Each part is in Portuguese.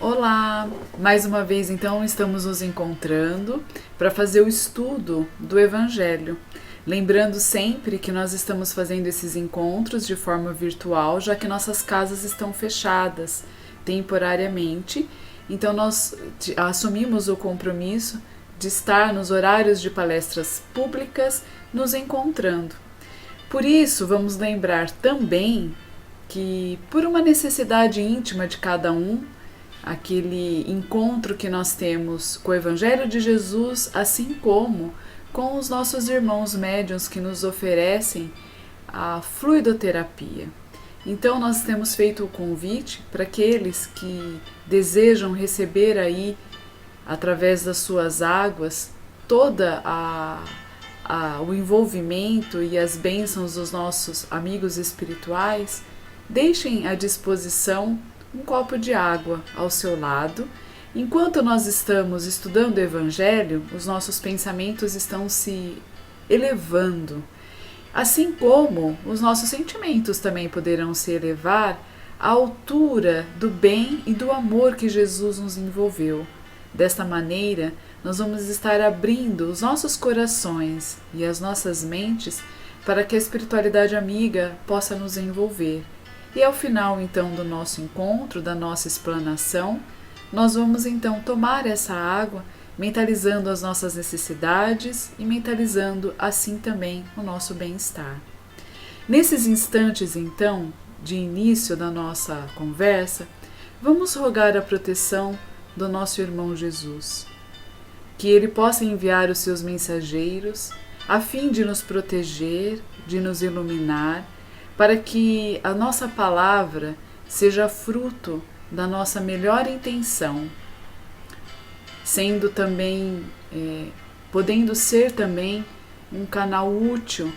Olá! Mais uma vez então estamos nos encontrando para fazer o estudo do Evangelho. Lembrando sempre que nós estamos fazendo esses encontros de forma virtual, já que nossas casas estão fechadas temporariamente. Então nós assumimos o compromisso de estar nos horários de palestras públicas nos encontrando. Por isso, vamos lembrar também que, por uma necessidade íntima de cada um, aquele encontro que nós temos com o Evangelho de Jesus, assim como com os nossos irmãos médiuns que nos oferecem a fluidoterapia. Então nós temos feito o convite para aqueles que desejam receber aí, através das suas águas, toda o envolvimento e as bênçãos dos nossos amigos espirituais, deixem à disposição um copo de água ao seu lado. Enquanto nós estamos estudando o Evangelho, os nossos pensamentos estão se elevando, assim como os nossos sentimentos também poderão se elevar à altura do bem e do amor que Jesus nos envolveu. Desta maneira, nós vamos estar abrindo os nossos corações e as nossas mentes para que a espiritualidade amiga possa nos envolver. E ao final, então, do nosso encontro, da nossa explanação, nós vamos, então, tomar essa água, mentalizando as nossas necessidades e mentalizando, assim, também o nosso bem-estar. Nesses instantes, então, de início da nossa conversa, vamos rogar a proteção do nosso irmão Jesus, que ele possa enviar os seus mensageiros, a fim de nos proteger, de nos iluminar, para que a nossa palavra seja fruto da nossa melhor intenção, sendo também, podendo ser também um canal útil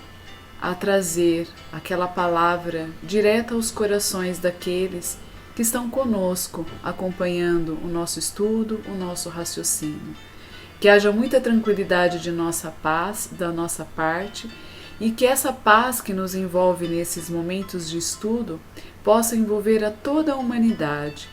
a trazer aquela palavra direta aos corações daqueles que estão conosco, acompanhando o nosso estudo, o nosso raciocínio. Que haja muita tranquilidade de nossa paz, da nossa parte, e que essa paz que nos envolve nesses momentos de estudo possa envolver a toda a humanidade,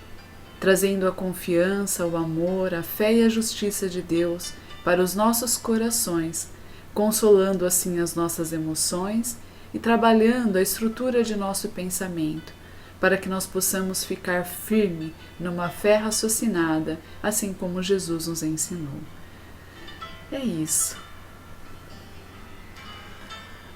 trazendo a confiança, o amor, a fé e a justiça de Deus para os nossos corações, consolando assim as nossas emoções e trabalhando a estrutura de nosso pensamento, para que nós possamos ficar firme numa fé raciocinada, assim como Jesus nos ensinou. É isso.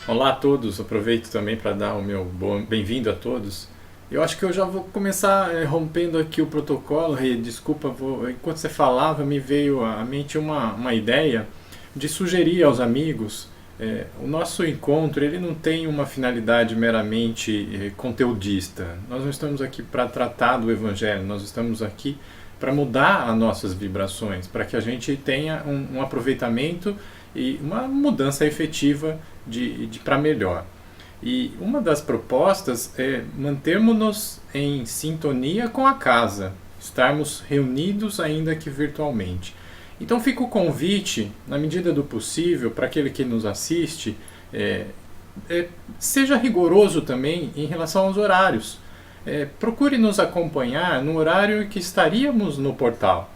Olá a todos, aproveito também para dar o meu bem-vindo a todos. Eu acho que eu já vou começar rompendo aqui o protocolo, Rê, desculpa, enquanto você falava me veio à mente uma ideia de sugerir aos amigos, o nosso encontro ele não tem uma finalidade meramente conteudista, nós não estamos aqui para tratar do Evangelho, nós estamos aqui para mudar as nossas vibrações, para que a gente tenha um aproveitamento e uma mudança efetiva para melhor. E uma das propostas é mantermos-nos em sintonia com a casa, estarmos reunidos ainda que virtualmente. Então fica o convite, na medida do possível, para aquele que nos assiste, seja rigoroso também em relação aos horários. Procure nos acompanhar no horário que estaríamos no portal.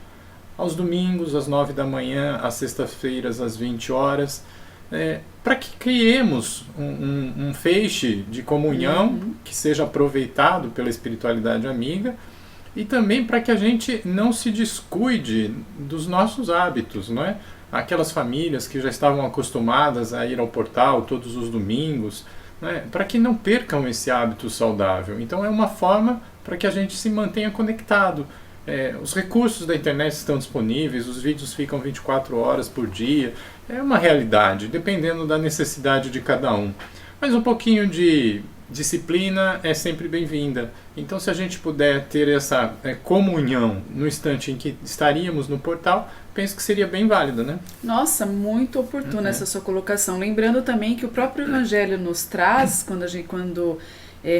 Aos domingos, às 9 da manhã, às sextas-feiras, às 20 horas, para que criemos um feixe de comunhão que seja aproveitado pela espiritualidade amiga e também para que a gente não se descuide dos nossos hábitos, não é? Aquelas famílias que já estavam acostumadas a ir ao portal todos os domingos, para que não percam esse hábito saudável. Então é uma forma para que a gente se mantenha conectado. Os recursos da internet estão disponíveis, os vídeos ficam 24 horas por dia, é uma realidade, dependendo da necessidade de cada um. Mas um pouquinho de disciplina é sempre bem-vinda. Então se a gente puder ter essa comunhão no instante em que estaríamos no portal, penso que seria bem válido, né? Nossa, muito oportuna essa sua colocação. Lembrando também que o próprio Evangelho nos traz, quando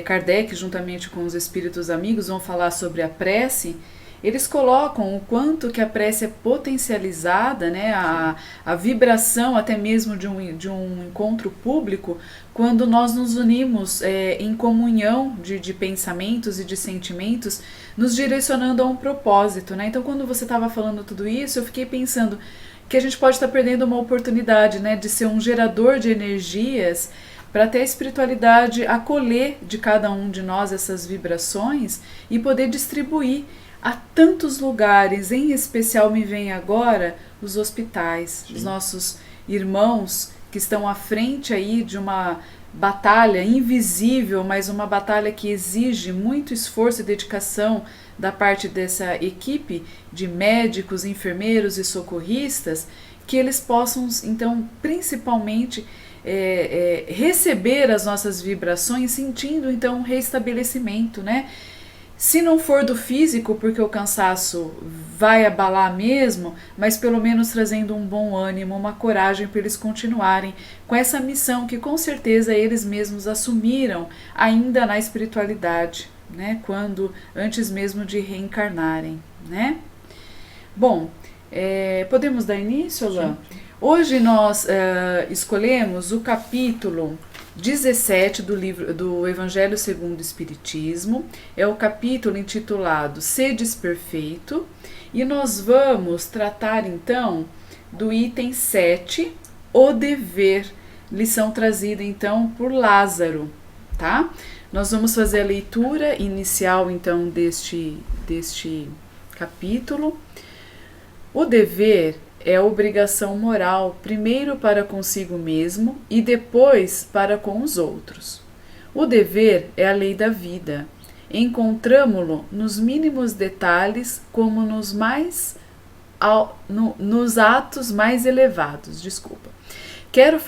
Kardec, juntamente com os espíritos amigos, vão falar sobre a prece, eles colocam o quanto que a prece é potencializada, né, a vibração até mesmo de um encontro público, quando nós nos unimos em comunhão de pensamentos e de sentimentos, nos direcionando a um propósito, né? Então, quando você estava falando tudo isso, eu fiquei pensando que a gente pode estar perdendo uma oportunidade, né, de ser um gerador de energias para até a espiritualidade acolher de cada um de nós essas vibrações e poder distribuir a tantos lugares. Em especial me vem agora os hospitais, os nossos irmãos que estão à frente aí de uma batalha invisível, mas uma batalha que exige muito esforço e dedicação da parte dessa equipe de médicos, enfermeiros e socorristas, que eles possam, então, principalmente receber as nossas vibrações, sentindo, então, um reestabelecimento, né? Se não for do físico, porque o cansaço vai abalar mesmo, mas pelo menos trazendo um bom ânimo, uma coragem para eles continuarem com essa missão que com certeza eles mesmos assumiram ainda na espiritualidade, né? Quando antes mesmo de reencarnarem, né? Bom, podemos dar início, Alain? Hoje nós escolhemos o capítulo 17 do livro do Evangelho segundo o Espiritismo. É o capítulo intitulado Sedes Perfeito, e nós vamos tratar então do item 7, o dever, lição trazida então por Lázaro, tá? Nós vamos fazer a leitura inicial então deste capítulo. O dever é a obrigação moral, primeiro para consigo mesmo e depois para com os outros. O dever é a lei da vida. Encontramo-lo nos mínimos detalhes como nos atos mais elevados. Quero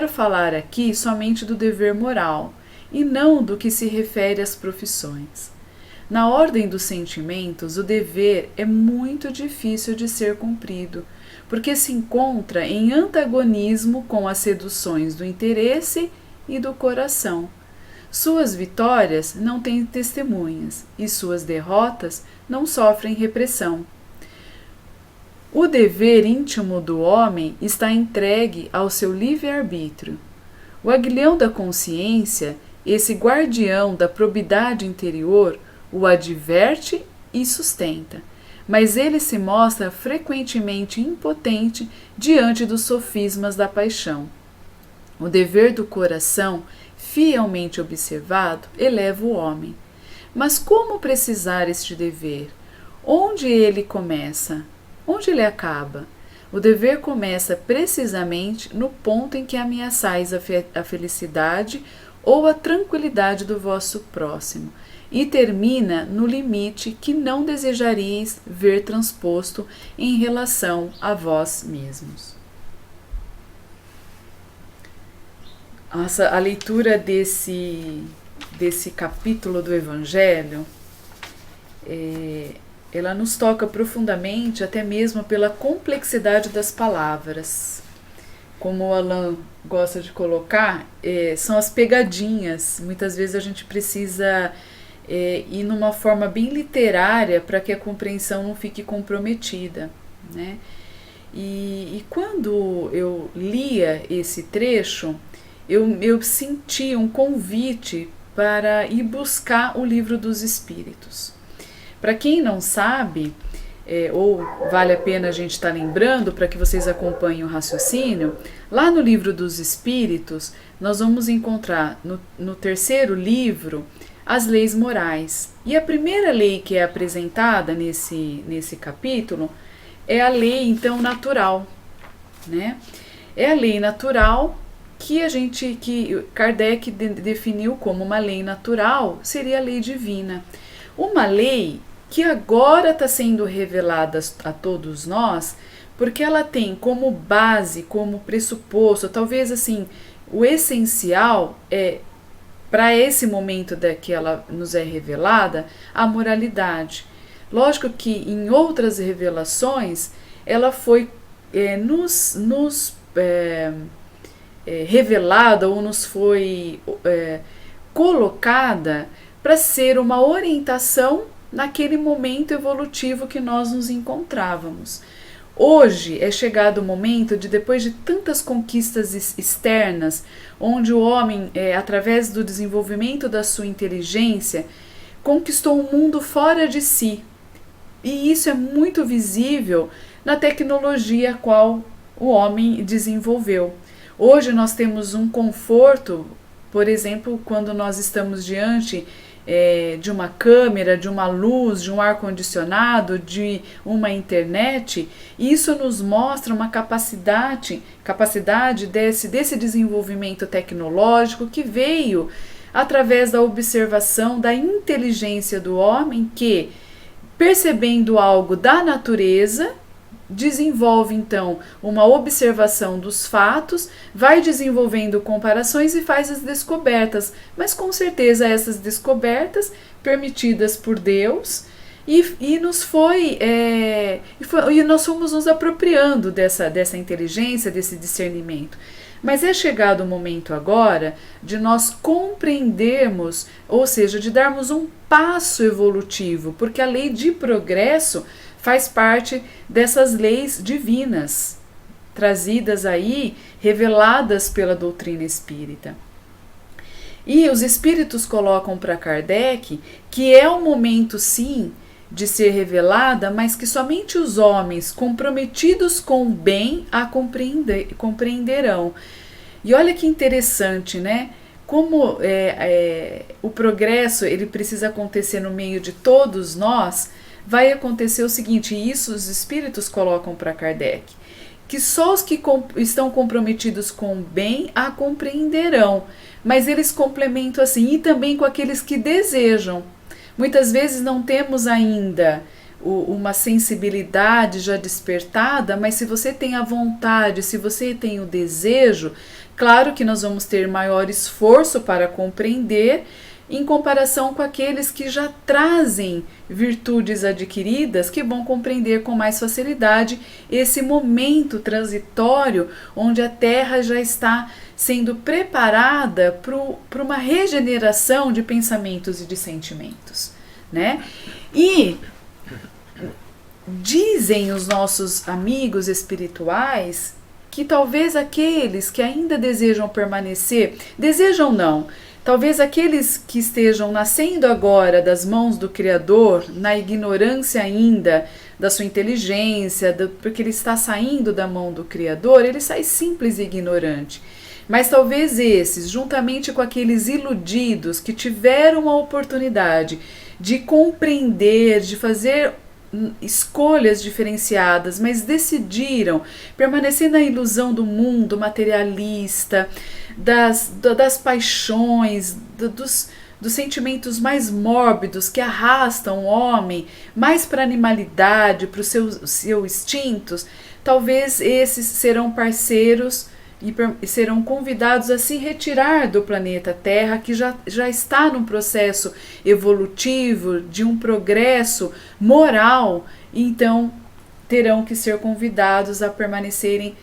falar aqui somente do dever moral e não do que se refere às profissões. Na ordem dos sentimentos, o dever é muito difícil de ser cumprido, porque se encontra em antagonismo com as seduções do interesse e do coração. Suas vitórias não têm testemunhas e suas derrotas não sofrem repressão. O dever íntimo do homem está entregue ao seu livre-arbítrio. O aguilhão da consciência, esse guardião da probidade interior, o adverte e sustenta, mas ele se mostra frequentemente impotente diante dos sofismas da paixão. O dever do coração, fielmente observado, eleva o homem. Mas como precisar este dever? Onde ele começa? Onde ele acaba? O dever começa precisamente no ponto em que ameaçais a felicidade ou a tranquilidade do vosso próximo, e termina no limite que não desejaríeis ver transposto em relação a vós mesmos. Nossa, a leitura desse capítulo do Evangelho, ela nos toca profundamente, até mesmo pela complexidade das palavras. Como o Alain gosta de colocar, são as pegadinhas. Muitas vezes a gente precisa ir numa forma bem literária para que a compreensão não fique comprometida, né? E quando eu lia esse trecho, eu senti um convite para ir buscar o Livro dos Espíritos. Para quem não sabe, ou vale a pena a gente estar lembrando para que vocês acompanhem o raciocínio, lá no Livro dos Espíritos nós vamos encontrar no terceiro livro as leis morais. E a primeira lei que é apresentada nesse capítulo é a lei, então, natural, né? É a lei natural que Kardec definiu como uma lei natural, seria a lei divina. Uma lei que agora está sendo revelada a todos nós, porque ela tem como base, como pressuposto, talvez assim, o essencial para esse momento que ela nos é revelada, a moralidade. Lógico que em outras revelações ela foi revelada ou nos foi colocada para ser uma orientação naquele momento evolutivo que nós nos encontrávamos. Hoje é chegado o momento de, depois de tantas conquistas externas, onde o homem, através do desenvolvimento da sua inteligência, conquistou um mundo fora de si. E isso é muito visível na tecnologia a qual o homem desenvolveu. Hoje nós temos um conforto, por exemplo, quando nós estamos diante de uma câmera, de uma luz, de um ar-condicionado, de uma internet, isso nos mostra uma capacidade desse desenvolvimento tecnológico que veio através da observação da inteligência do homem que, percebendo algo da natureza, desenvolve então uma observação dos fatos, vai desenvolvendo comparações e faz as descobertas, mas com certeza essas descobertas permitidas por Deus e nós fomos nos apropriando dessa inteligência, desse discernimento. Mas é chegado o momento agora de nós compreendermos, ou seja, de darmos um passo evolutivo, porque a lei de progresso faz parte dessas leis divinas, trazidas aí, reveladas pela doutrina espírita. E os espíritos colocam para Kardec que é um momento, sim, de ser revelada, mas que somente os homens comprometidos com o bem a compreenderão. E olha que interessante, né? Como o progresso ele precisa acontecer no meio de todos nós, vai acontecer o seguinte, e isso os espíritos colocam para Kardec, que só os que estão comprometidos com o bem a compreenderão, mas eles complementam assim, e também com aqueles que desejam. Muitas vezes não temos ainda uma sensibilidade já despertada, mas se você tem a vontade, se você tem o desejo, claro que nós vamos ter maior esforço para compreender, em comparação com aqueles que já trazem virtudes adquiridas, que vão compreender com mais facilidade esse momento transitório onde a Terra já está sendo preparada para uma regeneração de pensamentos e de sentimentos, né? E dizem os nossos amigos espirituais que talvez aqueles que ainda desejam permanecer, desejam não, talvez aqueles que estejam nascendo agora das mãos do Criador, na ignorância ainda da sua inteligência, porque ele está saindo da mão do Criador, ele sai simples e ignorante. Mas talvez esses, juntamente com aqueles iludidos que tiveram a oportunidade de compreender, de fazer escolhas diferenciadas, mas decidiram permanecer na ilusão do mundo materialista, das paixões, dos sentimentos mais mórbidos que arrastam o homem mais para a animalidade, para os seus instintos, talvez esses serão parceiros e serão convidados a se retirar do planeta Terra, que já está num processo evolutivo, de um progresso moral, então terão que ser convidados a permanecerem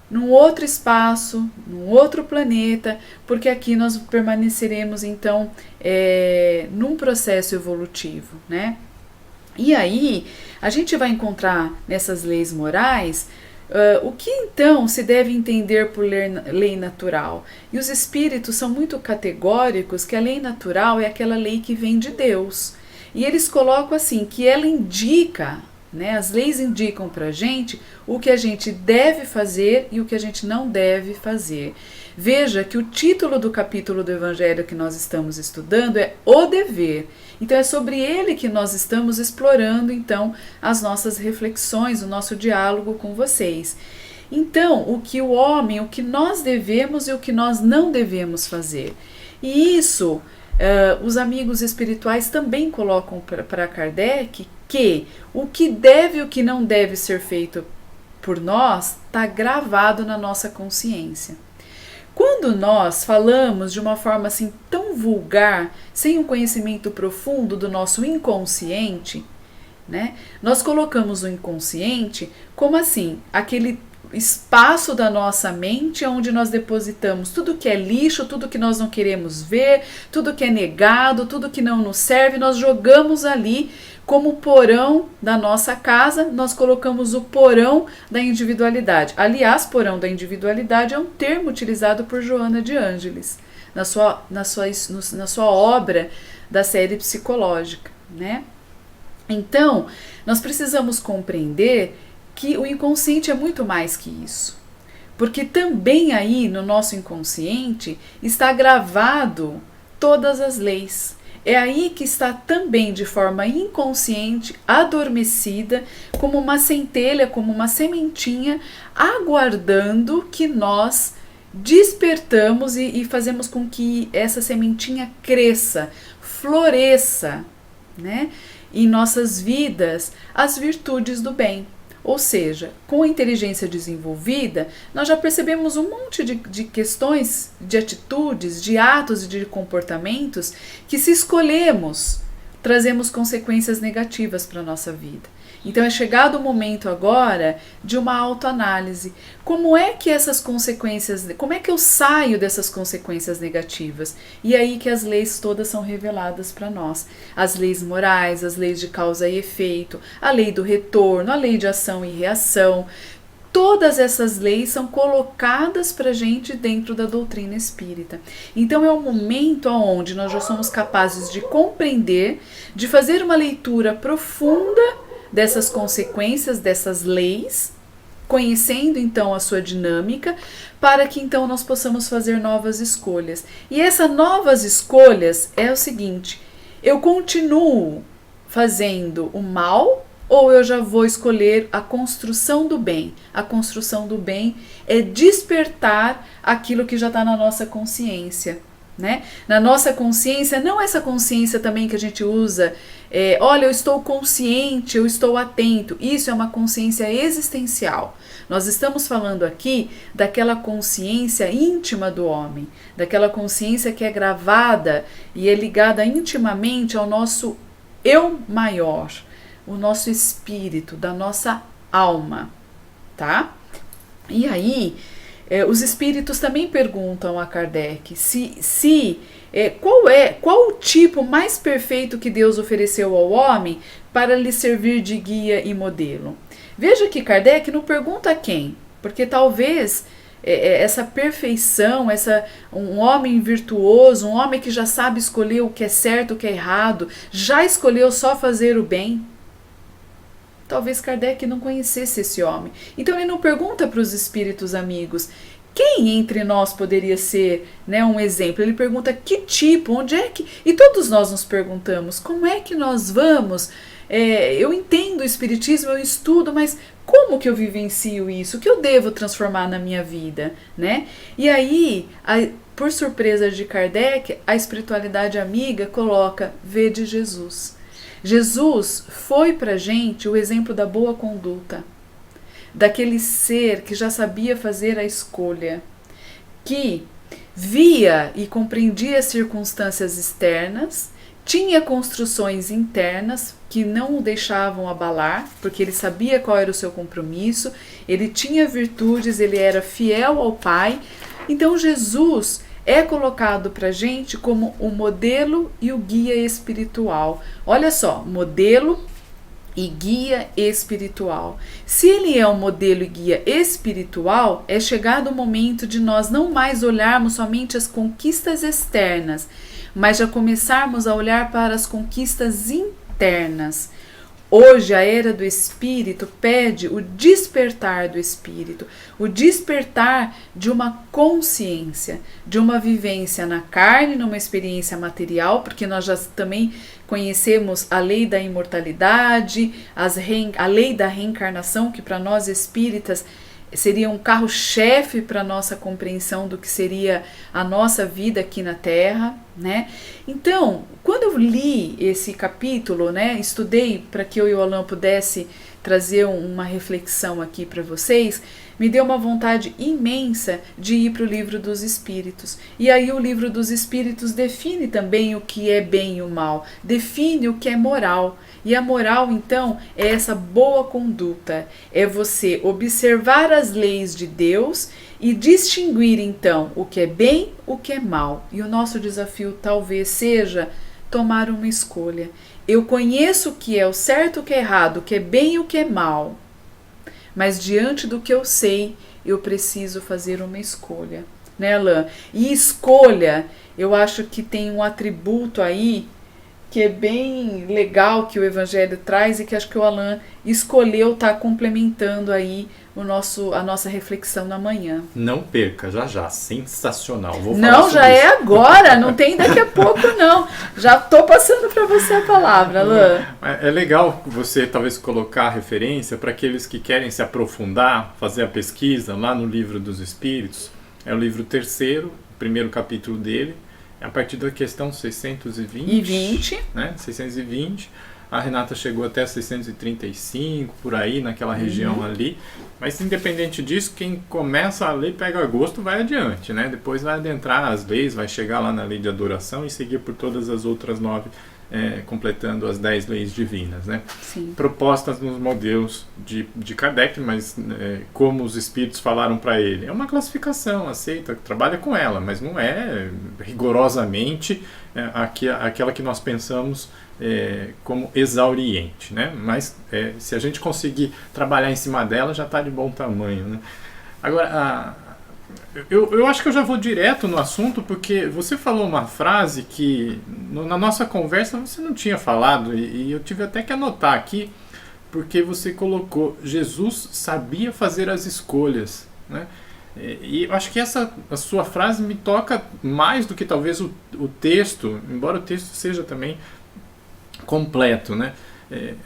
num outro espaço, num outro planeta, porque aqui nós permaneceremos então num processo evolutivo, né? E aí a gente vai encontrar nessas leis morais o que então se deve entender por lei natural? E os espíritos são muito categóricos que a lei natural é aquela lei que vem de Deus. E eles colocam assim, que ela indica, né, as leis indicam para a gente o que a gente deve fazer e o que a gente não deve fazer. Veja que o título do capítulo do Evangelho que nós estamos estudando é O Dever. Então é sobre ele que nós estamos explorando então as nossas reflexões, o nosso diálogo com vocês. Então, o que o homem, o que nós devemos e o que nós não devemos fazer. E isso, os amigos espirituais também colocam para Kardec que o que deve e o que não deve ser feito por nós está gravado na nossa consciência. Quando nós falamos de uma forma assim tão vulgar, sem um conhecimento profundo do nosso inconsciente, né, nós colocamos o inconsciente como assim, espaço da nossa mente onde nós depositamos tudo que é lixo, tudo que nós não queremos ver, tudo que é negado, tudo que não nos serve, nós jogamos ali como o porão da nossa casa, nós colocamos o porão da individualidade. Aliás, porão da individualidade é um termo utilizado por Joana de Ângelis na sua obra da série psicológica, né? Então, nós precisamos compreender que o inconsciente é muito mais que isso. Porque também aí no nosso inconsciente está gravado todas as leis. É aí que está também de forma inconsciente, adormecida, como uma centelha, como uma sementinha, aguardando que nós despertamos e fazemos com que essa sementinha cresça, floresça, né? Em nossas vidas, as virtudes do bem. Ou seja, com a inteligência desenvolvida, nós já percebemos um monte de questões, de atitudes, de atos e de comportamentos que, se escolhemos, trazemos consequências negativas para a nossa vida. Então é chegado o momento agora de uma autoanálise. Como é que essas consequências, como é que eu saio dessas consequências negativas? E aí que as leis todas são reveladas para nós. As leis morais, as leis de causa e efeito, a lei do retorno, a lei de ação e reação. Todas essas leis são colocadas para a gente dentro da doutrina espírita. Então é um momento onde nós já somos capazes de compreender, de fazer uma leitura profunda dessas consequências, dessas leis, conhecendo então a sua dinâmica, para que então nós possamos fazer novas escolhas. E essas novas escolhas é o seguinte: eu continuo fazendo o mal ou eu já vou escolher a construção do bem? A construção do bem é despertar aquilo que já está na nossa consciência. Né? Na nossa consciência, não essa consciência também que a gente usa, olha, eu estou consciente, eu estou atento. Isso é uma consciência existencial. Nós estamos falando aqui daquela consciência íntima do homem, daquela consciência que é gravada e é ligada intimamente ao nosso eu maior, o nosso espírito, da nossa alma, tá? E aí os espíritos também perguntam a Kardec qual o tipo mais perfeito que Deus ofereceu ao homem para lhe servir de guia e modelo. Veja que Kardec não pergunta a quem, porque talvez essa perfeição, um homem virtuoso, um homem que já sabe escolher o que é certo, o que é errado, já escolheu só fazer o bem. Talvez Kardec não conhecesse esse homem. Então ele não pergunta para os espíritos amigos quem entre nós poderia ser, né, um exemplo. Ele pergunta que tipo, onde é que... E todos nós nos perguntamos, como é que nós vamos... eu entendo o espiritismo, eu estudo, mas como que eu vivencio isso? O que eu devo transformar na minha vida? Né? E aí, por surpresa de Kardec, a espiritualidade amiga coloca: vede Jesus. Jesus foi para a gente o exemplo da boa conduta, daquele ser que já sabia fazer a escolha, que via e compreendia as circunstâncias externas, tinha construções internas que não o deixavam abalar, porque ele sabia qual era o seu compromisso, ele tinha virtudes, ele era fiel ao Pai. Então Jesus é colocado para a gente como o modelo e o guia espiritual. Olha só, modelo e guia espiritual. Se ele é um modelo e guia espiritual, é chegado o momento de nós não mais olharmos somente as conquistas externas, mas já começarmos a olhar para as conquistas internas. Hoje a era do espírito pede o despertar do espírito, o despertar de uma consciência, de uma vivência na carne, numa experiência material, porque nós já também conhecemos a lei da imortalidade, a lei da reencarnação, que para nós espíritas seria um carro-chefe para a nossa compreensão do que seria a nossa vida aqui na Terra, né? Então, quando eu li esse capítulo, né, estudei para que eu e o Alain pudesse trazer uma reflexão aqui para vocês, me deu uma vontade imensa de ir para o Livro dos Espíritos. E aí o Livro dos Espíritos define também o que é bem e o mal, define o que é moral. E a moral, então, é essa boa conduta, é você observar as leis de Deus e distinguir, então, o que é bem, o que é mal. E o nosso desafio talvez seja tomar uma escolha. Eu conheço o que é o certo e o que é errado, o que é bem e o que é mal. Mas diante do que eu sei, eu preciso fazer uma escolha. Né, Alain? E escolha, eu acho que tem um atributo aí que é bem legal que o Evangelho traz e que acho que o Alain escolheu estar complementando aí a nossa reflexão na manhã. Não perca, já, sensacional. Vou não, falar já isso. É agora, não tem daqui a pouco não. Já estou passando para você a palavra, Alain. É legal você talvez colocar a referência para aqueles que querem se aprofundar, fazer a pesquisa lá no Livro dos Espíritos. É o livro 3º, o primeiro capítulo dele. A partir da questão 620, né? 620, a Renata chegou até 635, por aí, naquela região ali, mas independente disso, quem começa a ler, pega gosto, vai adiante, né? Depois vai adentrar as leis, vai chegar lá na lei de adoração e seguir por todas as outras 9, completando as 10 leis divinas, né? Sim. Propostas nos modelos de Kardec, mas como os espíritos falaram para ele, é uma classificação, aceita, trabalha com ela, mas não é rigorosamente aquela que nós pensamos como exauriente, né? Mas se a gente conseguir trabalhar em cima dela, já está de bom tamanho, né? Agora, eu acho que eu já vou direto no assunto, porque você falou uma frase que na nossa conversa você não tinha falado, e eu tive até que anotar aqui, porque você colocou: Jesus sabia fazer as escolhas, né? E eu acho que a sua frase me toca mais do que talvez o texto, embora o texto seja também completo, né?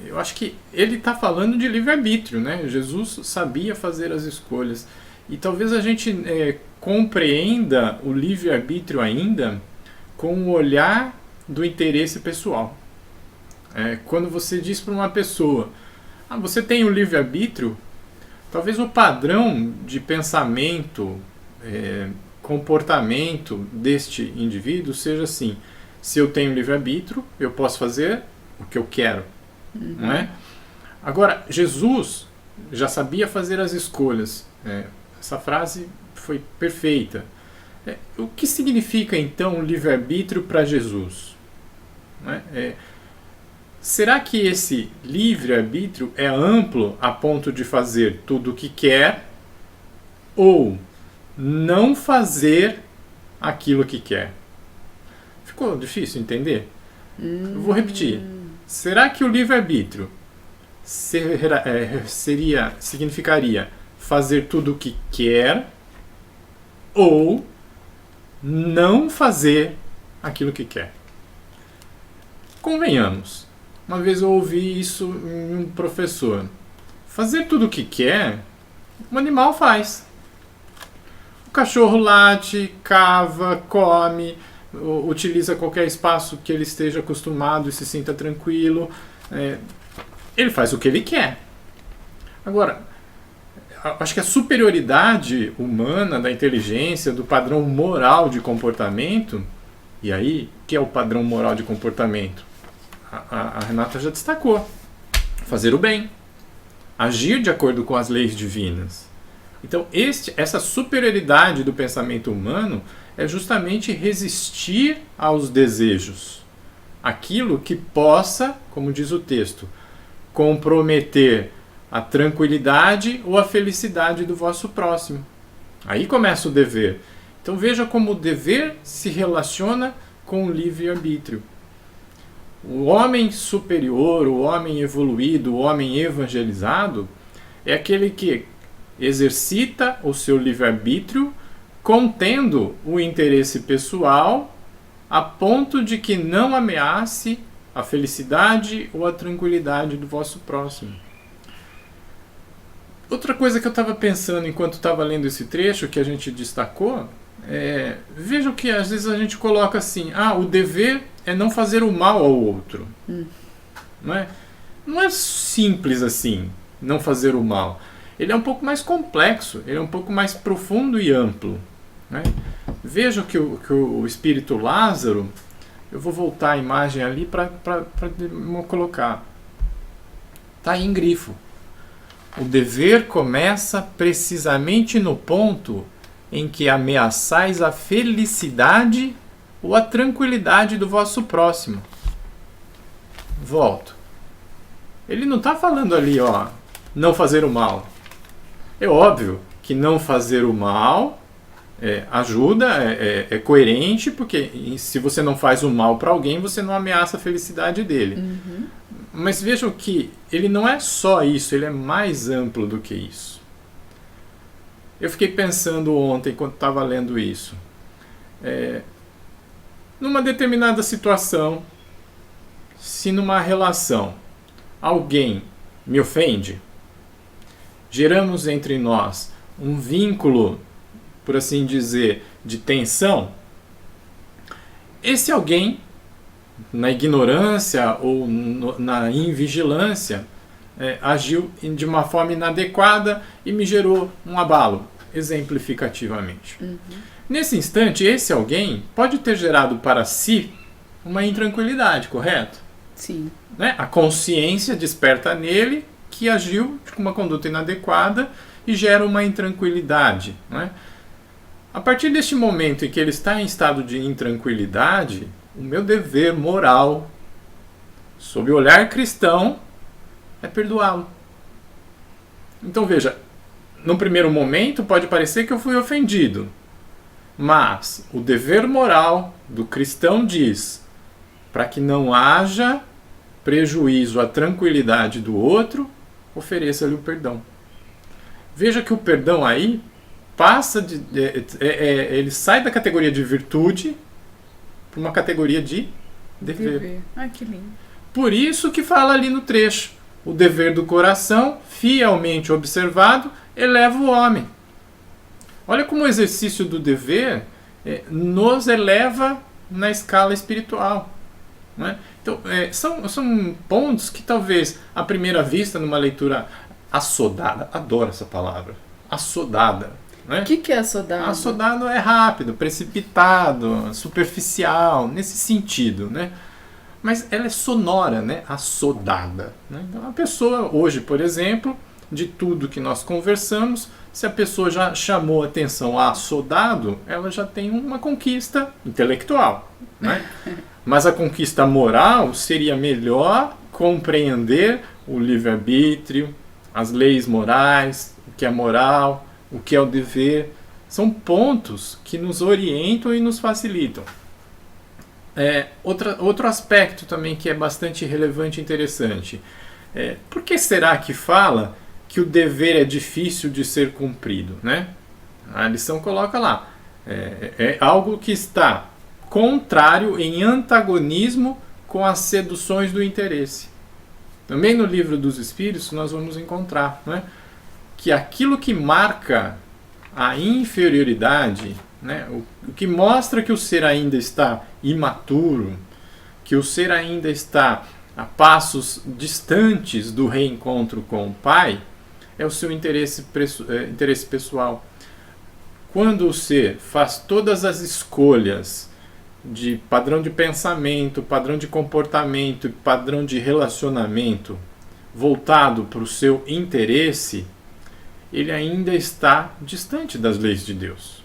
Eu acho que ele está falando de livre-arbítrio, né? Jesus sabia fazer as escolhas. E talvez a gente compreenda o livre-arbítrio ainda com o olhar do interesse pessoal. Quando você diz para uma pessoa: você tem o livre-arbítrio, talvez o padrão de pensamento, comportamento deste indivíduo seja assim: se eu tenho livre-arbítrio, eu posso fazer o que eu quero. Não é? Agora, Jesus já sabia fazer as escolhas. Essa frase foi perfeita. O que significa então o livre-arbítrio para Jesus? Será que esse livre-arbítrio é amplo a ponto de fazer tudo o que quer ou não fazer aquilo que quer? Ficou difícil entender? Eu vou repetir. Será que o livre-arbítrio significaria fazer tudo o que quer ou não fazer aquilo que quer? Convenhamos. Uma vez eu ouvi isso em um professor. Fazer tudo o que quer, um animal faz. O cachorro late, cava, come, utiliza qualquer espaço que ele esteja acostumado e se sinta tranquilo. Ele faz o que ele quer. Agora, acho que a superioridade humana, da inteligência, do padrão moral de comportamento, e aí, o que é o padrão moral de comportamento? A Renata já destacou: fazer o bem, agir de acordo com as leis divinas. Então, essa superioridade do pensamento humano é justamente resistir aos desejos, aquilo que possa, como diz o texto, comprometer a tranquilidade ou a felicidade do vosso próximo. Aí começa o dever. Então veja como o dever se relaciona com o livre-arbítrio. O homem superior, o homem evoluído, o homem evangelizado é aquele que exercita o seu livre-arbítrio contendo o interesse pessoal a ponto de que não ameace a felicidade ou a tranquilidade do vosso próximo. Outra coisa que eu estava pensando enquanto estava lendo esse trecho que a gente destacou, veja que às vezes a gente coloca assim: o dever é não fazer o mal ao outro. Não é simples assim, não fazer o mal. Ele é um pouco mais complexo, ele é um pouco mais profundo e amplo. Veja que o espírito Lázaro, eu vou voltar a imagem ali para colocar. Está aí em grifo. O dever começa precisamente no ponto em que ameaçais a felicidade ou a tranquilidade do vosso próximo. Volto. Ele não está falando ali, ó, não fazer o mal. É óbvio que não fazer o mal ajuda, é coerente, porque se você não faz o mal para alguém, você não ameaça a felicidade dele. Uhum. Mas vejam que ele não é só isso, ele é mais amplo do que isso. Eu fiquei pensando ontem, quando estava lendo isso. Numa determinada situação, se numa relação alguém me ofende, geramos entre nós um vínculo, por assim dizer, de tensão, esse alguém, na ignorância ou na invigilância, agiu de uma forma inadequada e me gerou um abalo, exemplificativamente. Uhum. Nesse instante, esse alguém pode ter gerado para si uma intranquilidade, correto? Sim. Né? A consciência desperta nele que agiu com uma conduta inadequada e gera uma intranquilidade. Né? A partir deste momento em que ele está em estado de intranquilidade, o meu dever moral, sob o olhar cristão, é perdoá-lo. Então veja, no primeiro momento pode parecer que eu fui ofendido, mas o dever moral do cristão diz, para que não haja prejuízo à tranquilidade do outro, ofereça-lhe o perdão. Veja que o perdão aí passa ele sai da categoria de virtude para uma categoria de dever. Ai, que lindo. Por isso que fala ali no trecho, o dever do coração, fielmente observado, eleva o homem. Olha como o exercício do dever nos eleva na escala espiritual. Né? Então, são pontos que talvez, à primeira vista, numa leitura assodada, adoro essa palavra, assodada. O que é assodado? Assodado é rápido, precipitado, superficial, nesse sentido, né? Mas ela é sonora, né? Assodada. Né? Então, a pessoa, hoje, por exemplo, de tudo que nós conversamos, se a pessoa já chamou atenção a assodado, ela já tem uma conquista intelectual. Né? Mas a conquista moral seria melhor compreender o livre-arbítrio, as leis morais, o que é moral, o que é o dever. São pontos que nos orientam e nos facilitam. Outro aspecto também que é bastante relevante e interessante. Por que será que fala que o dever é difícil de ser cumprido? Né? A lição coloca lá. É algo que está contrário, em antagonismo com as seduções do interesse. Também no Livro dos Espíritos nós vamos encontrar, né, que aquilo que marca a inferioridade, né, o que mostra que o ser ainda está imaturo, que o ser ainda está a passos distantes do reencontro com o Pai, é o seu interesse pessoal. Quando o ser faz todas as escolhas de padrão de pensamento, padrão de comportamento e padrão de relacionamento voltado para o seu interesse, ele ainda está distante das leis de Deus.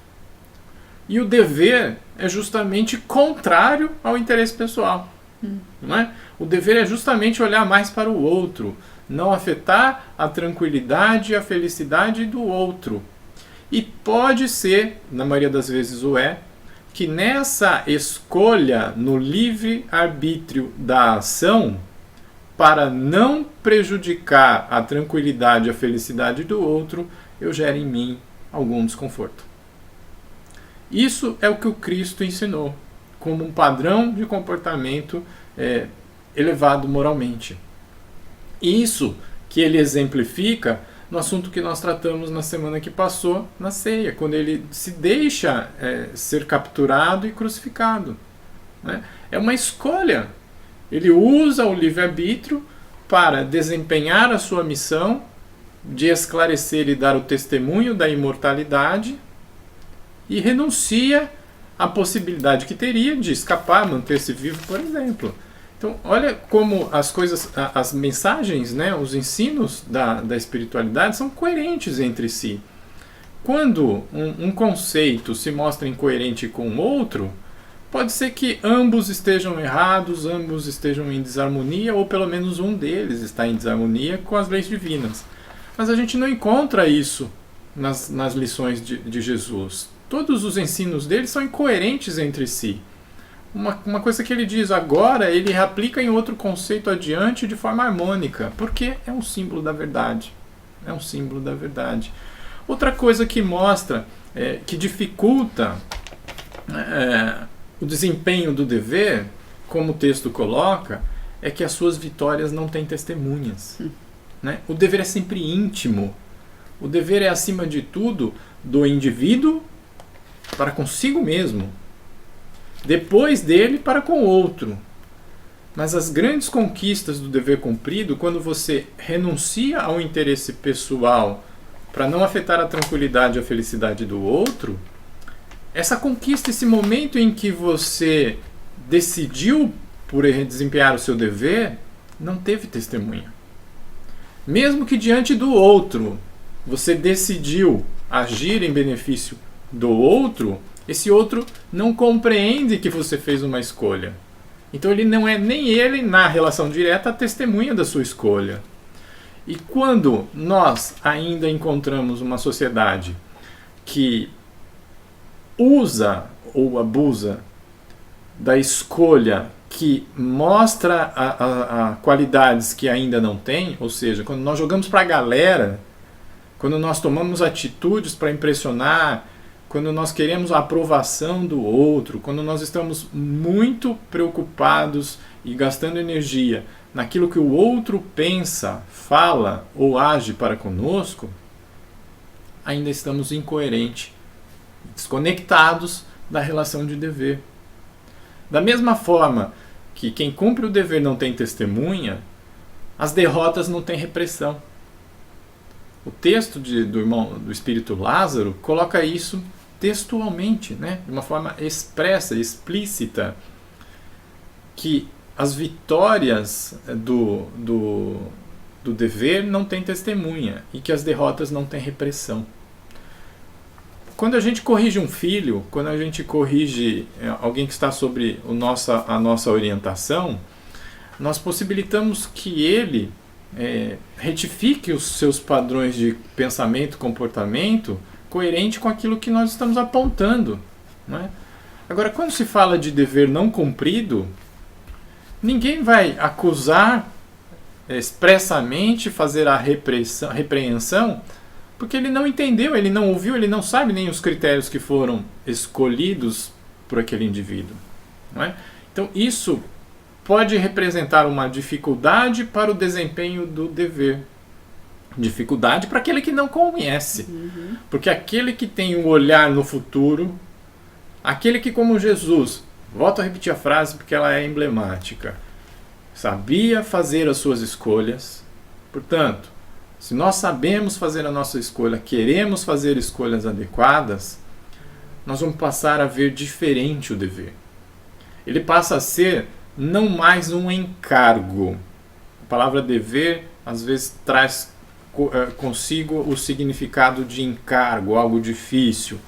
E o dever é justamente contrário ao interesse pessoal. Não é? O dever é justamente olhar mais para o outro, não afetar a tranquilidade e a felicidade do outro. E pode ser, na maioria das vezes que nessa escolha no livre-arbítrio da ação, para não prejudicar a tranquilidade e a felicidade do outro, eu gero em mim algum desconforto. Isso é o que o Cristo ensinou, como um padrão de comportamento elevado moralmente. Isso que ele exemplifica no assunto que nós tratamos na semana que passou, na ceia, quando ele se deixa ser capturado e crucificado. Né? É uma escolha. Ele usa o livre-arbítrio para desempenhar a sua missão de esclarecer e dar o testemunho da imortalidade e renuncia à possibilidade que teria de escapar, manter-se vivo, por exemplo. Então, olha como as coisas, as mensagens, né, os ensinos da espiritualidade são coerentes entre si. Quando um conceito se mostra incoerente com o outro, pode ser que ambos estejam errados, ambos estejam em desarmonia, ou pelo menos um deles está em desarmonia com as leis divinas. Mas a gente não encontra isso nas lições de Jesus. Todos os ensinos dele são incoerentes entre si. Uma coisa que ele diz agora, ele reaplica em outro conceito adiante de forma harmônica, porque é um símbolo da verdade. É um símbolo da verdade. Outra coisa que mostra, que dificulta o desempenho do dever, como o texto coloca, é que as suas vitórias não têm testemunhas. Né? O dever é sempre íntimo. O dever é, acima de tudo, do indivíduo para consigo mesmo. Depois dele para com o outro. Mas as grandes conquistas do dever cumprido, quando você renuncia ao interesse pessoal para não afetar a tranquilidade e a felicidade do outro, essa conquista, esse momento em que você decidiu por desempenhar o seu dever, não teve testemunha. Mesmo que diante do outro você decidiu agir em benefício do outro, esse outro não compreende que você fez uma escolha. Então ele não é nem ele, na relação direta, a testemunha da sua escolha. E quando nós ainda encontramos uma sociedade que usa ou abusa da escolha, que mostra a qualidades que ainda não tem, ou seja, quando nós jogamos para a galera, quando nós tomamos atitudes para impressionar, quando nós queremos a aprovação do outro, quando nós estamos muito preocupados e gastando energia naquilo que o outro pensa, fala ou age para conosco, ainda estamos incoerentes, desconectados da relação de dever. Da mesma forma que quem cumpre o dever não tem testemunha, as derrotas não têm repressão. O texto do Espírito Lázaro coloca isso textualmente, né? De uma forma expressa, explícita, que as vitórias do dever não têm testemunha e que as derrotas não têm repressão. Quando a gente corrige um filho, quando a gente corrige alguém que está sobre a nossa orientação, nós possibilitamos que ele retifique os seus padrões de pensamento e comportamento coerente com aquilo que nós estamos apontando. Não é? Agora, quando se fala de dever não cumprido, ninguém vai acusar expressamente, fazer a repreensão, porque ele não entendeu, ele não ouviu, ele não sabe nem os critérios que foram escolhidos por aquele indivíduo. Não é? Então, isso pode representar uma dificuldade para o desempenho do dever. Dificuldade para aquele que não conhece. Porque aquele que tem um olhar no futuro, aquele que, como Jesus, volto a repetir a frase porque ela é emblemática, sabia fazer as suas escolhas. Portanto, se nós sabemos fazer a nossa escolha, queremos fazer escolhas adequadas, nós vamos passar a ver diferente o dever. Ele passa a ser não mais um encargo. A palavra dever às vezes traz consigo o significado de encargo, algo difícil.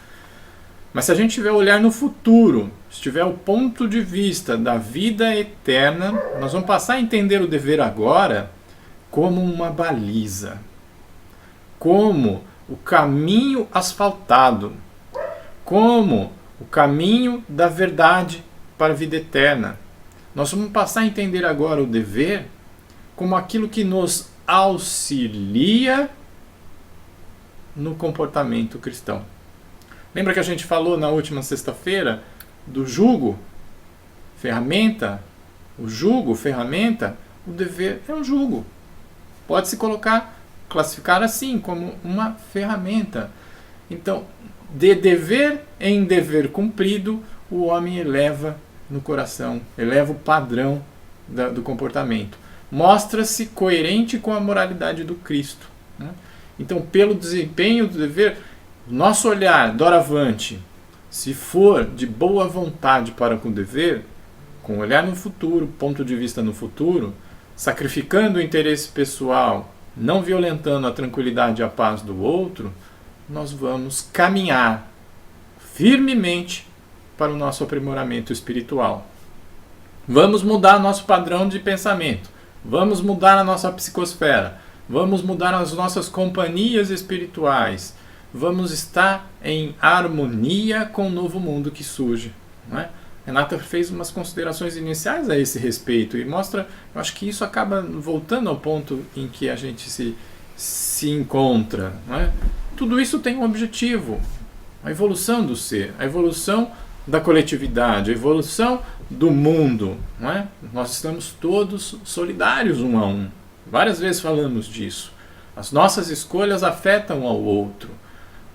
Mas se a gente tiver olhar no futuro, se tiver o ponto de vista da vida eterna, nós vamos passar a entender o dever agora como uma baliza, como o caminho asfaltado, como o caminho da verdade para a vida eterna. Nós vamos passar a entender agora o dever como aquilo que nos auxilia no comportamento cristão. Lembra que a gente falou na última sexta-feira do jugo, ferramenta? O jugo, ferramenta, o dever é um jugo. Pode-se classificar assim, como uma ferramenta. Então, de dever em dever cumprido, o homem eleva no coração, eleva o padrão do comportamento. Mostra-se coerente com a moralidade do Cristo. Né? Então, pelo desempenho do dever, nosso olhar, doravante, se for de boa vontade para com o dever, com olhar no futuro, ponto de vista no futuro, sacrificando o interesse pessoal, não violentando a tranquilidade e a paz do outro, nós vamos caminhar firmemente para o nosso aprimoramento espiritual. Vamos mudar nosso padrão de pensamento, vamos mudar a nossa psicosfera, vamos mudar as nossas companhias espirituais, vamos estar em harmonia com o novo mundo que surge, não é? Renata fez umas considerações iniciais a esse respeito e mostra, eu acho que isso acaba voltando ao ponto em que a gente se encontra, não é? Tudo isso tem um objetivo, a evolução do ser, a evolução da coletividade, a evolução do mundo, não é? Nós estamos todos solidários um a um. Várias vezes falamos disso. As nossas escolhas afetam ao outro.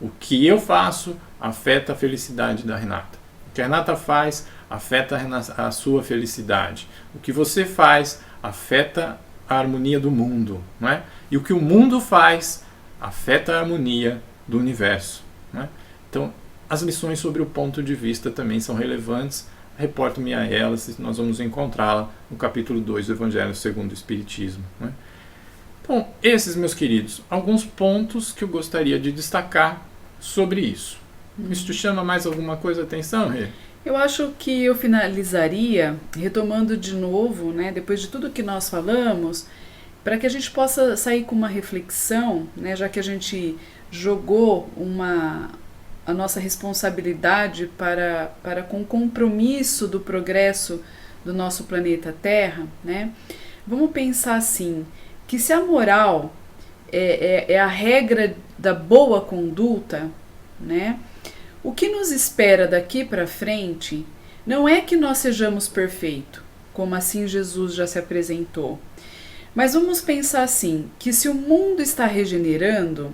O que eu faço afeta a felicidade da Renata. O que a Renata faz afeta a sua felicidade. O que você faz afeta a harmonia do mundo, não é? E o que o mundo faz afeta a harmonia do universo, não é? Então, as lições sobre o ponto de vista também são relevantes. Reporto-me a elas e nós vamos encontrá-la no capítulo 2 do Evangelho segundo o Espiritismo, não é? Então, esses, meus queridos, alguns pontos que eu gostaria de destacar sobre isso. Isso te chama mais alguma coisa a atenção, Rê? Eu acho que eu finalizaria retomando de novo, né, depois de tudo que nós falamos, para que a gente possa sair com uma reflexão, né, já que a gente jogou a nossa responsabilidade para com o compromisso do progresso do nosso planeta Terra, né, vamos pensar assim, que se a moral é a regra da boa conduta, né, o que nos espera daqui para frente não é que nós sejamos perfeitos, como assim Jesus já se apresentou. Mas vamos pensar assim, que se o mundo está regenerando,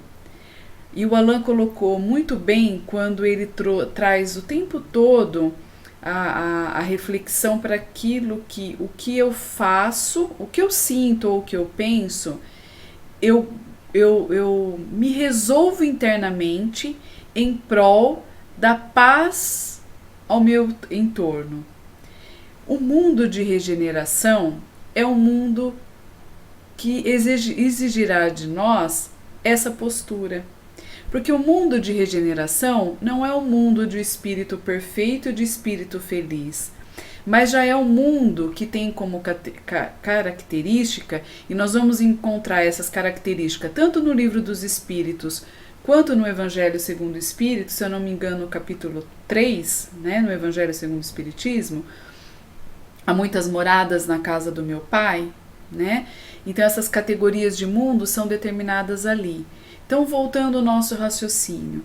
e o Alain colocou muito bem quando ele traz o tempo todo a reflexão para aquilo que o que eu faço, o que eu sinto ou o que eu penso, eu me resolvo internamente em prol da paz ao meu entorno. O mundo de regeneração é um mundo que exigirá de nós essa postura. Porque o mundo de regeneração não é um mundo de espírito perfeito e de espírito feliz, mas já é um mundo que tem como característica, e nós vamos encontrar essas características tanto no Livro dos Espíritos quanto no Evangelho segundo o Espírito, se eu não me engano, no capítulo 3, né, no Evangelho segundo o Espiritismo, há muitas moradas na casa do meu Pai, né? Então essas categorias de mundo são determinadas ali. Então, voltando ao nosso raciocínio,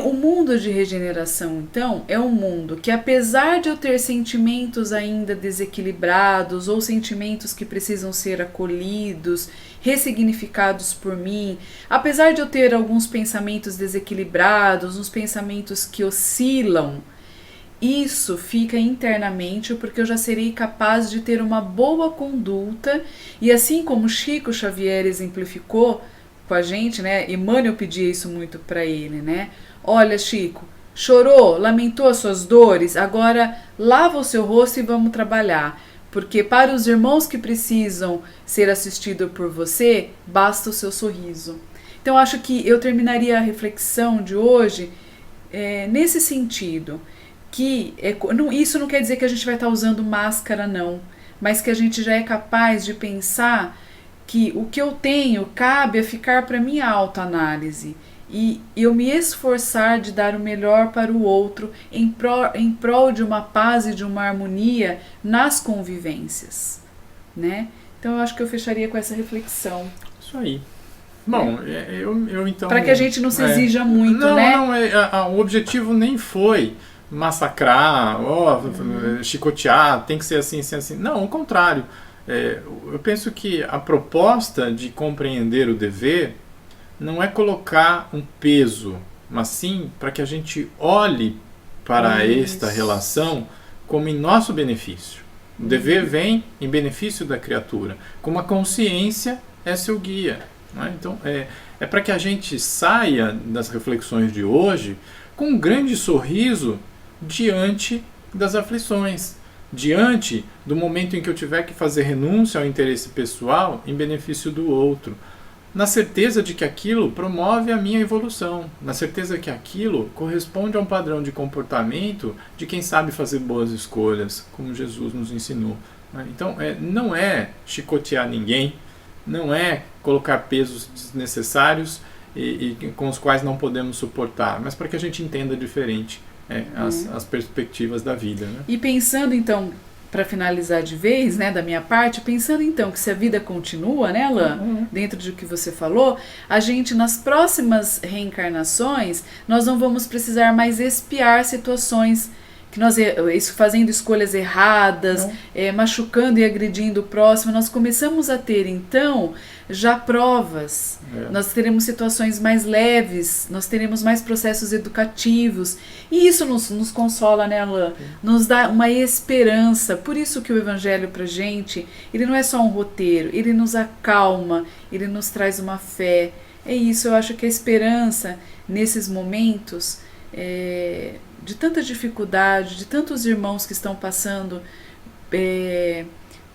o mundo de regeneração, então, é um mundo que, apesar de eu ter sentimentos ainda desequilibrados ou sentimentos que precisam ser acolhidos, ressignificados por mim, apesar de eu ter alguns pensamentos desequilibrados, uns pensamentos que oscilam, isso fica internamente porque eu já serei capaz de ter uma boa conduta e assim como Chico Xavier exemplificou com a gente, né? Emmanuel pedia isso muito para ele, né? Olha, Chico, chorou, lamentou as suas dores, agora lava o seu rosto e vamos trabalhar, porque para os irmãos que precisam ser assistidos por você, basta o seu sorriso. Então, acho que eu terminaria a reflexão de hoje nesse sentido, que isso não quer dizer que a gente vai estar usando máscara, não, mas que a gente já é capaz de pensar que o que eu tenho cabe a ficar para minha autoanálise e eu me esforçar de dar o melhor para o outro em prol de uma paz e de uma harmonia nas convivências, né? Então eu acho que eu fecharia com essa reflexão. Isso aí. Bom, eu então... Para que a gente não se exija muito, né? O objetivo nem foi massacrar, chicotear, tem que ser assim, assim, assim. Não, ao contrário. Eu penso que a proposta de compreender o dever não é colocar um peso, mas sim para que a gente olhe para esta relação como em nosso benefício. O dever vem em benefício da criatura, como a consciência é seu guia, não é? Então, é para que a gente saia das reflexões de hoje com um grande sorriso diante das aflições, diante do momento em que eu tiver que fazer renúncia ao interesse pessoal em benefício do outro, na certeza de que aquilo promove a minha evolução, na certeza que aquilo corresponde a um padrão de comportamento de quem sabe fazer boas escolhas, como Jesus nos ensinou. Então, não é chicotear ninguém, não é colocar pesos desnecessários e com os quais não podemos suportar, mas para que a gente entenda diferente as perspectivas da vida. Né? E pensando então, para finalizar de vez, né, da minha parte, pensando então que se a vida continua, né, Alain, dentro do que você falou, a gente nas próximas reencarnações, nós não vamos precisar mais expiar situações que nós fazendo escolhas erradas, machucando e agredindo o próximo, nós começamos a ter então já provas, nós teremos situações mais leves, nós teremos mais processos educativos, e isso nos consola, né, Alain? Nos dá uma esperança. Por isso que o Evangelho pra gente, ele não é só um roteiro, ele nos acalma, ele nos traz uma fé. É isso, eu acho que a esperança nesses momentos de tanta dificuldade, de tantos irmãos que estão passando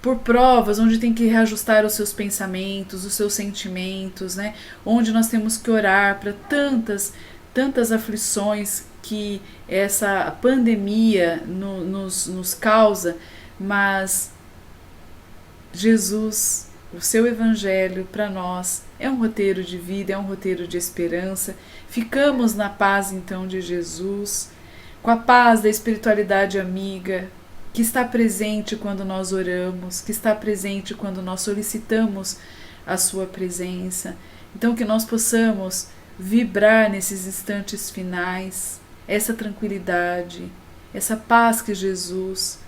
por provas onde tem que reajustar os seus pensamentos, os seus sentimentos, né? Onde nós temos que orar para tantas aflições que essa pandemia nos causa, mas Jesus, o seu Evangelho para nós é um roteiro de vida, é um roteiro de esperança. Ficamos na paz então de Jesus, com a paz da espiritualidade amiga, que está presente quando nós oramos, que está presente quando nós solicitamos a sua presença. Então que nós possamos vibrar nesses instantes finais, essa tranquilidade, essa paz que Jesus,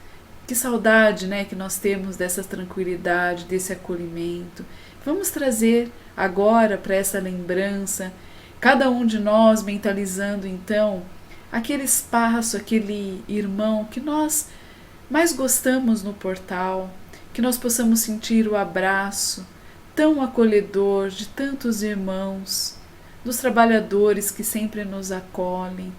que saudade, né, que nós temos dessa tranquilidade, desse acolhimento. Vamos trazer agora para essa lembrança, cada um de nós mentalizando então aquele espaço, aquele irmão que nós mais gostamos no portal, que nós possamos sentir o abraço tão acolhedor de tantos irmãos, dos trabalhadores que sempre nos acolhem,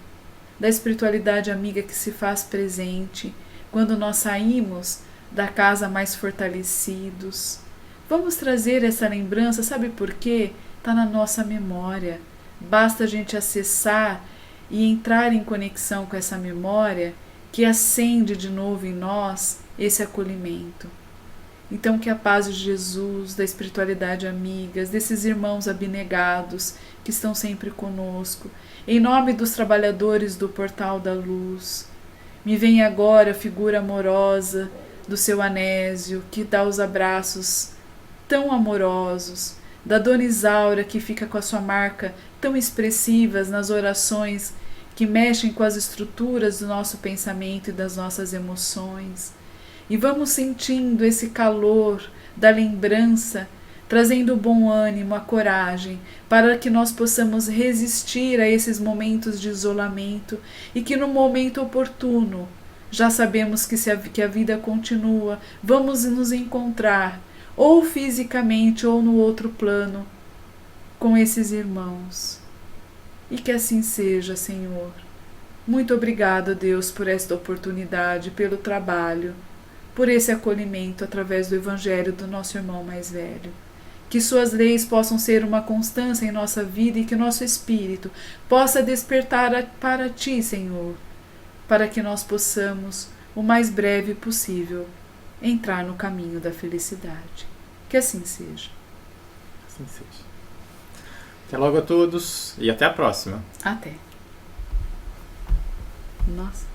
da espiritualidade amiga que se faz presente quando nós saímos da casa mais fortalecidos. Vamos trazer essa lembrança, sabe por quê? Está na nossa memória. Basta a gente acessar e entrar em conexão com essa memória que acende de novo em nós esse acolhimento. Então que a paz de Jesus, da espiritualidade amigas, desses irmãos abnegados que estão sempre conosco, em nome dos trabalhadores do Portal da Luz, me vem agora a figura amorosa do seu Anésio, que dá os abraços tão amorosos, da Dona Isaura, que fica com a sua marca tão expressivas nas orações que mexem com as estruturas do nosso pensamento e das nossas emoções. E vamos sentindo esse calor da lembrança, trazendo o bom ânimo, a coragem, para que nós possamos resistir a esses momentos de isolamento e que no momento oportuno, já sabemos que a vida continua, vamos nos encontrar, ou fisicamente ou no outro plano, com esses irmãos. E que assim seja, Senhor. Muito obrigada, Deus, por esta oportunidade, pelo trabalho, por esse acolhimento através do Evangelho do nosso irmão mais velho. Que suas leis possam ser uma constância em nossa vida e que nosso espírito possa despertar para ti, Senhor, para que nós possamos, o mais breve possível, entrar no caminho da felicidade. Que assim seja. Assim seja. Até logo a todos e até a próxima. Até. Nossa.